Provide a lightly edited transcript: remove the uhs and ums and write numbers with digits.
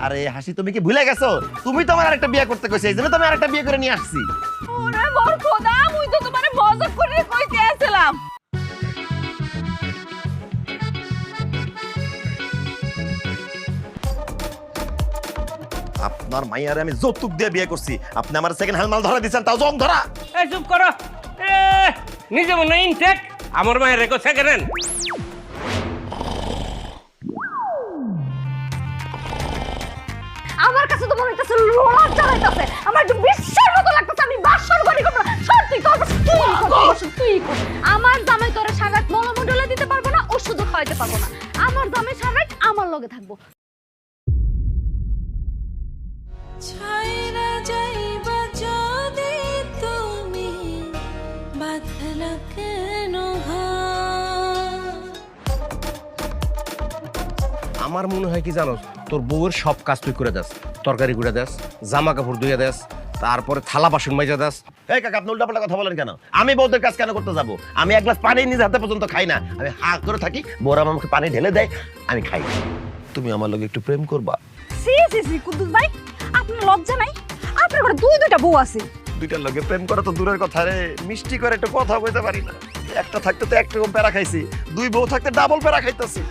আরে হাসি, তুমি কি ভুলে গেছো? তুমি তো আমার আরেকটা বিয়ে করতে কইছো, এইজন্য তো আমি আরেকটা বিয়ে করে নিয়ে আসছি। ওরে মোর খোদা, মুই তো তোমারে মজা করে কইতে আসলাম। আপনার মাইয়ারে আমি যৌতুক দিয়ে বিয়ে করছি, আপনি আমার সেকেন্ড হ্যান্ড মাল ধরা দিচ্ছেন, তাও জং ধরা। এই চুপ করো। নিজে মনে ইনটেক, আমার মায়ের রেখো সেকেন্ড হ্যান্ড। আমার কাছে তো মনে হইতেছে লোলা জ্বালাইতেছে। আমার একটু বিশ্বাস মতো লাগতেছে আমি বাসর করি করব না। সত্যি করব, তুই কর। আমার জামাই তোরে সারাত মলমডলে দিতে পারবো না, ওষুধও খাওয়াইতে পারবো না। আমার জামাই সারাত আমার লগে থাকবো। ছাইরা যাইবা যদি তুমি বাঁধলা কেন আমার মনে হয় কি জানো, তোর বউয়ের সব কাজ তুই করে দেস। তরকারি গুঁড়া দেস, জামা কাপড় ধুয়ে দেস, তারপরে থালা বাসন মাজা দেস। এই কাকা, আপনি উল্টাপাল্টা কথা বলেন কেন? আমি বউদের কাজ কেন করতে যাবো? আমি এক গ্লাস পানি নিজে হাতে পর্যন্ত খাই না, আমি হাত করে থাকি, বউরা আমাকে পানি ঢেলে দেয়, আমি খাই। তুমি আমার লগে একটু প্রেম করবা? সি সি সি কুদ্দুস ভাই, আপনার লজ্জা নাই? আপনার ঘরে দুইটা বউ আছে। দুইটার লগে প্রেম করা তো দূরের কথা রে, মিষ্টি করে একটু কথা বলতে পারি না। একটা থাকতে তো একরকম প্যারা খাইছি, দুই বউ থাকতে ডাবল প্যারা খাইতেছি।